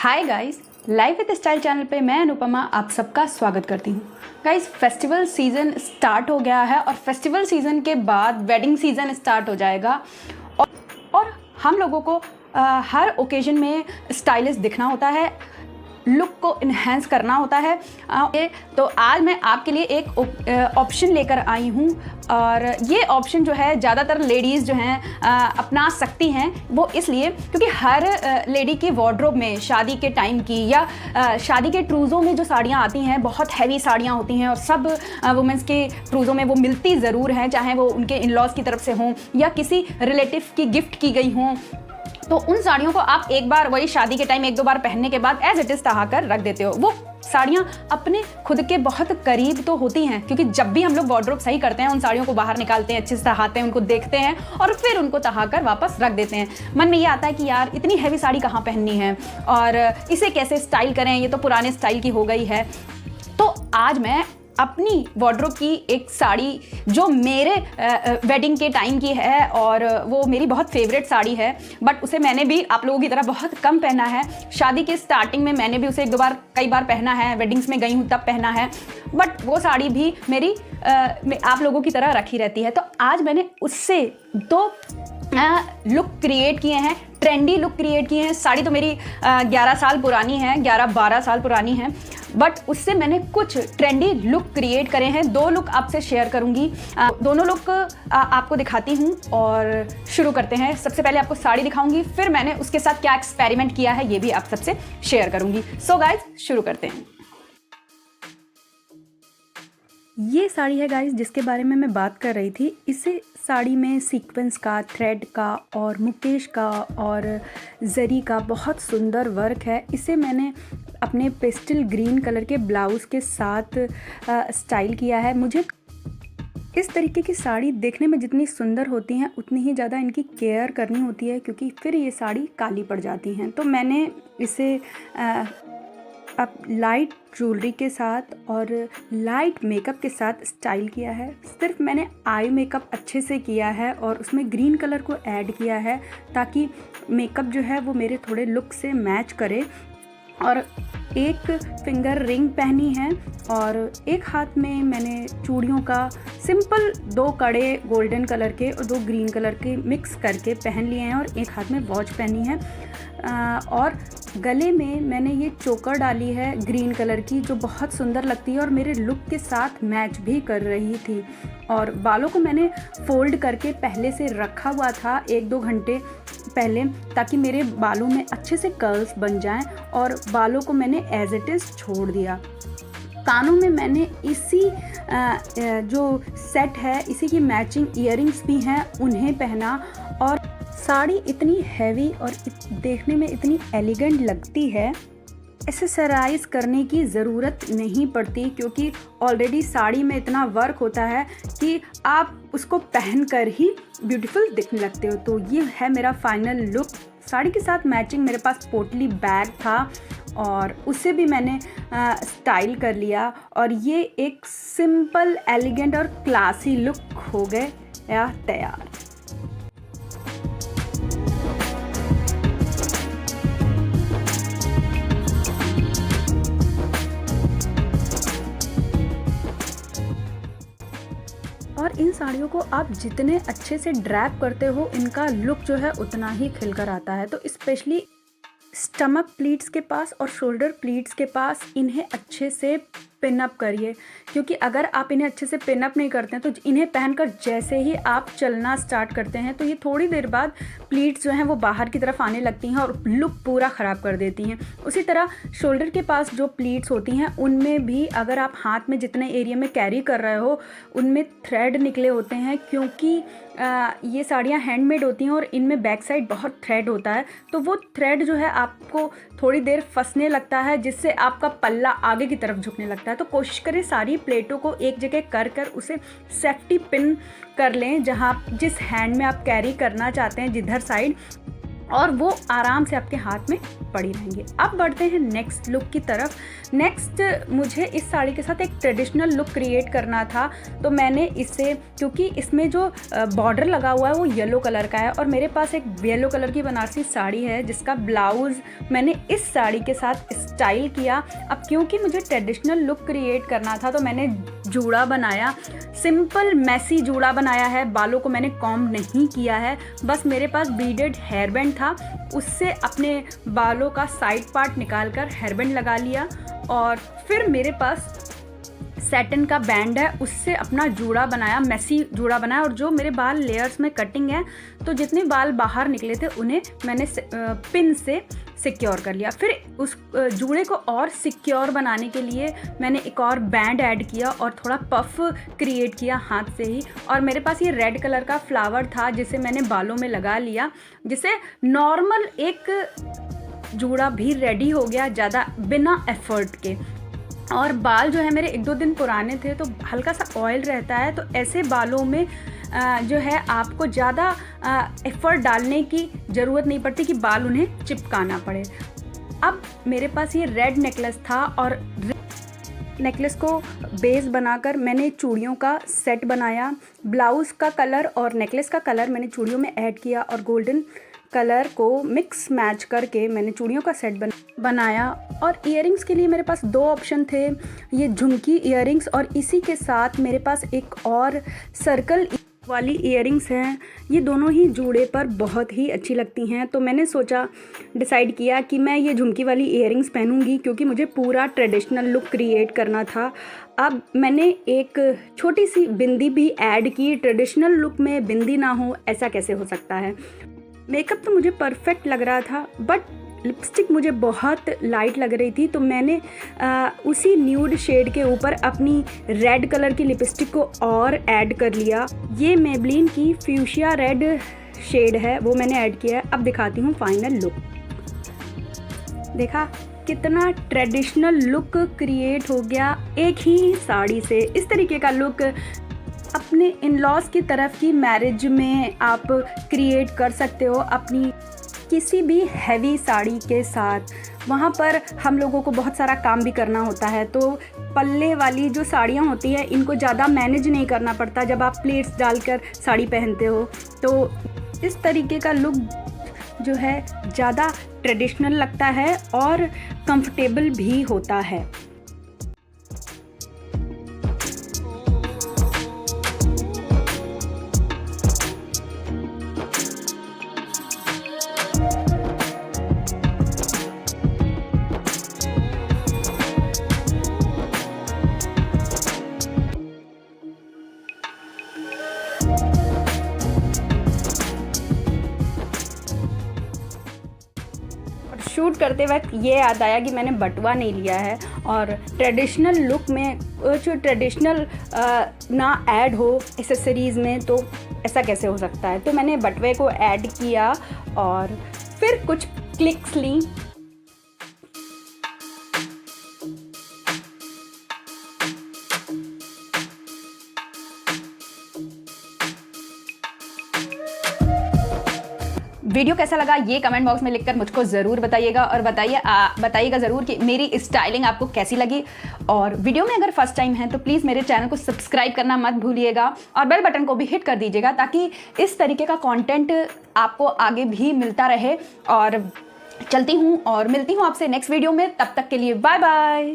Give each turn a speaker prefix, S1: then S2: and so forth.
S1: Hi guys, life with style channel पे मैं अनुपमा आप सबका स्वागत करती हूँ। गाइस, फेस्टिवल सीज़न स्टार्ट हो गया है और फेस्टिवल सीज़न के बाद वेडिंग सीज़न स्टार्ट हो जाएगा और हम लोगों को हर ओकेजन में स्टाइलिश दिखना होता है, लुक को इन्हेंस करना होता है। तो आज मैं आपके लिए एक ऑप्शन लेकर आई हूँ और ये ऑप्शन जो है ज़्यादातर लेडीज़ जो हैं अपना सकती हैं। वो इसलिए क्योंकि हर लेडी के वार्डरोब में शादी के टाइम की या शादी के ट्रूज़ों में जो साड़ियाँ आती हैं बहुत हैवी साड़ियाँ होती हैं और सब वुमेंस के ट्रूज़ों में वो मिलती ज़रूर हैं, चाहे वो उनके इन लॉज़ की तरफ से हों या किसी रिलेटिव की गिफ्ट की गई हों। तो उन साड़ियों को आप एक बार वही शादी के टाइम एक दो बार पहनने के बाद एज इट इज़ तहा कर रख देते हो। वो साड़ियाँ अपने खुद के बहुत करीब तो होती हैं, क्योंकि जब भी हम लोग वार्डरोब सही करते हैं उन साड़ियों को बाहर निकालते हैं, अच्छे से तहाते हैं, उनको देखते हैं और फिर उनको तहा कर वापस रख देते हैं। मन में ये आता है कि यार इतनी हैवी साड़ी कहाँ पहननी है और इसे कैसे स्टाइल करें, ये तो पुराने स्टाइल की हो गई है। तो आज मैं अपनी वार्डरोब की एक साड़ी जो मेरे वेडिंग के टाइम की है और वो मेरी बहुत फेवरेट साड़ी है, बट उसे मैंने भी आप लोगों की तरह बहुत कम पहना है। शादी के स्टार्टिंग में मैंने भी उसे एक दो बार कई बार पहना है, वेडिंग्स में गई हूँ तब पहना है, बट वो साड़ी भी मेरी आप लोगों की तरह रखी रहती है। तो आज मैंने उससे दो लुक क्रिएट किए हैं, ट्रेंडी लुक क्रिएट किए हैं। साड़ी तो मेरी 11 साल पुरानी है, 11-12 साल पुरानी है, बट उससे मैंने कुछ ट्रेंडी लुक क्रिएट करे हैं। दो लुक आपसे शेयर करूंगी, दोनों लुक आपको दिखाती हूं और शुरू करते हैं। सबसे पहले आपको साड़ी दिखाऊंगी, फिर मैंने उसके साथ क्या एक्सपेरिमेंट किया है ये भी आप सबसे शेयर करूंगी। सो गाइज, शुरू करते हैं। ये साड़ी है गाइस जिसके बारे में मैं बात कर रही थी। इसे साड़ी में सीक्वेंस का, थ्रेड का और मुकेश का और जरी का बहुत सुंदर वर्क है। इसे मैंने अपने पेस्टल ग्रीन कलर के ब्लाउज़ के साथ स्टाइल किया है। मुझे इस तरीके की साड़ी देखने में जितनी सुंदर होती हैं उतनी ही ज़्यादा इनकी केयर करनी होती है, क्योंकि फिर ये साड़ी काली पड़ जाती हैं। तो मैंने इसे अब लाइट ज्वेलरी के साथ और लाइट मेकअप के साथ स्टाइल किया है। सिर्फ मैंने आई मेकअप अच्छे से किया है और उसमें ग्रीन कलर को ऐड किया है ताकि मेकअप जो है वो मेरे थोड़े लुक से मैच करे। और एक फिंगर रिंग पहनी है और एक हाथ में मैंने चूड़ियों का सिंपल 2 कड़े गोल्डन कलर के और 2 ग्रीन कलर के मिक्स करके पहन लिए हैं और एक हाथ में वॉच पहनी है। और गले में मैंने ये चोकर डाली है ग्रीन कलर की, जो बहुत सुंदर लगती है और मेरे लुक के साथ मैच भी कर रही थी। और बालों को मैंने फोल्ड करके पहले से रखा हुआ था 1-2 घंटे पहले, ताकि मेरे बालों में अच्छे से कर्ल्स बन जाएं, और बालों को मैंने एज इट इज़ छोड़ दिया। कानों में मैंने इसी जो सेट है इसी की मैचिंग इयररिंग्स भी हैं उन्हें पहना। और साड़ी इतनी हैवी और देखने में इतनी एलिगेंट लगती है, एक्सेसराइज करने की ज़रूरत नहीं पड़ती, क्योंकि ऑलरेडी साड़ी में इतना वर्क होता है कि आप उसको पहनकर ही ब्यूटीफुल दिखने लगते हो। तो ये है मेरा फाइनल लुक। साड़ी के साथ मैचिंग मेरे पास पोटली बैग था और उसे भी मैंने स्टाइल कर लिया और ये एक सिंपल, एलिगेंट और क्लासी लुक हो गया तैयार। और इन साड़ियों को आप जितने अच्छे से ड्रैप करते हो इनका लुक जो है उतना ही खिलकर आता है। तो स्पेशली स्टमक प्लीट्स के पास और शोल्डर प्लीट्स के पास इन्हें अच्छे से पिन अप करिए, क्योंकि अगर आप इन्हें अच्छे से पिन अप नहीं करते हैं तो इन्हें पहनकर जैसे ही आप चलना स्टार्ट करते हैं तो ये थोड़ी देर बाद प्लीट्स जो हैं वो बाहर की तरफ आने लगती हैं और लुक पूरा ख़राब कर देती हैं। उसी तरह शोल्डर के पास जो प्लीट्स होती हैं उनमें भी अगर आप हाथ में जितने एरिया में कैरी कर रहे हो उनमें थ्रेड निकले होते हैं, क्योंकि ये साड़ियाँ हैंडमेड होती हैं और इनमें बैक साइड बहुत थ्रेड होता है। तो वो थ्रेड जो है आपको थोड़ी देर फंसने लगता है, जिससे आपका पल्ला आगे की तरफ झुकने लगता है। तो कोशिश करें सारी प्लेटों को एक जगह कर उसे सेफ्टी पिन कर लें, जहाँ जिस हैंड में आप कैरी करना चाहते हैं जिधर साइड, और वो आराम से आपके हाथ में पड़ी रहेंगी। अब बढ़ते हैं नेक्स्ट लुक की तरफ। नेक्स्ट मुझे इस साड़ी के साथ एक ट्रेडिशनल लुक क्रिएट करना था, तो मैंने इसे, क्योंकि इसमें जो बॉर्डर लगा हुआ है वो येलो कलर का है और मेरे पास एक येलो कलर की बनारसी साड़ी है जिसका ब्लाउज़ मैंने इस साड़ी के साथ स्टाइल किया। अब क्योंकि मुझे ट्रेडिशनल लुक क्रिएट करना था तो मैंने जूड़ा बनाया, सिंपल मैसी जूड़ा बनाया है। बालों को मैंने कॉम्ब नहीं किया है, बस मेरे पास बीडेड हेयर बैंड था, उससे अपने बालों का साइड पार्ट निकालकर हेयर बैंड लगा लिया। और फिर मेरे पास सैटिन का बैंड है, उससे अपना जूड़ा बनाया, मैसी जूड़ा बनाया। और जो मेरे बाल लेयर्स में कटिंग है तो जितने बाल बाहर निकले थे उन्हें मैंने पिन से सिक्योर कर लिया। फिर उस जूड़े को और सिक्योर बनाने के लिए मैंने एक और बैंड ऐड किया और थोड़ा पफ क्रिएट किया हाथ से ही। और मेरे पास ये रेड कलर का फ्लावर था जिसे मैंने बालों में लगा लिया, जिसे नॉर्मल एक जूड़ा भी रेडी हो गया ज़्यादा बिना एफर्ट के। और बाल जो है मेरे 1-2 दिन पुराने थे तो हल्का सा ऑयल रहता है, तो ऐसे बालों में जो है आपको ज़्यादा एफ़र्ट डालने की ज़रूरत नहीं पड़ती कि बाल उन्हें चिपकाना पड़े। अब मेरे पास ये रेड नेकलेस था और नेकलेस को बेस बनाकर मैंने चूड़ियों का सेट बनाया। ब्लाउज़ का कलर और नेकलेस का कलर मैंने चूड़ियों में ऐड किया और गोल्डन कलर को मिक्स मैच करके मैंने चूड़ियों का सेट बनाया। और इयररिंग्स के लिए मेरे पास 2 ऑप्शन थे, ये झुमकी इयररिंग्स और इसी के साथ मेरे पास एक और सर्कल वाली इयररिंग्स हैं। ये दोनों ही जूड़े पर बहुत ही अच्छी लगती हैं, तो मैंने डिसाइड किया कि मैं ये झुमकी वाली इयररिंग्स पहनूंगी क्योंकि मुझे पूरा ट्रेडिशनल लुक क्रिएट करना था। अब मैंने एक छोटी सी बिंदी भी ऐड की। ट्रेडिशनल लुक में बिंदी ना हो ऐसा कैसे हो सकता है। मेकअप तो मुझे परफेक्ट लग रहा था, बट लिपस्टिक मुझे बहुत लाइट लग रही थी, तो मैंने उसी न्यूड शेड के ऊपर अपनी रेड कलर की लिपस्टिक को और ऐड कर लिया। ये मेबलिन की फ्यूशिया रेड शेड है, वो मैंने ऐड किया है। अब दिखाती हूँ फाइनल लुक। देखा कितना ट्रेडिशनल लुक क्रिएट हो गया एक ही साड़ी से। इस तरीके का लुक अपने इन लॉज की तरफ की मैरिज में आप क्रिएट कर सकते हो अपनी किसी भी हैवी साड़ी के साथ। वहाँ पर हम लोगों को बहुत सारा काम भी करना होता है, तो पल्ले वाली जो साड़ियाँ होती हैं इनको ज़्यादा मैनेज नहीं करना पड़ता जब आप प्लेट्स डालकर साड़ी पहनते हो। तो इस तरीके का लुक जो है ज़्यादा ट्रेडिशनल लगता है और कंफर्टेबल भी होता है। शूट करते वक्त ये याद आया कि मैंने बटुआ नहीं लिया है और ट्रेडिशनल लुक में जो ट्रेडिशनल ना ऐड हो एक्सेसरीज़ में, तो ऐसा कैसे हो सकता है। तो मैंने बटुए को ऐड किया और फिर कुछ क्लिक्स ली। वीडियो कैसा लगा ये कमेंट बॉक्स में लिखकर मुझको ज़रूर बताइएगा और बताइएगा ज़रूर कि मेरी स्टाइलिंग आपको कैसी लगी। और वीडियो में अगर फर्स्ट टाइम है तो प्लीज़ मेरे चैनल को सब्सक्राइब करना मत भूलिएगा और बेल बटन को भी हिट कर दीजिएगा ताकि इस तरीके का कंटेंट आपको आगे भी मिलता रहे। और चलती हूँ और मिलती हूँ आपसे नेक्स्ट वीडियो में, तब तक के लिए बाय बाय।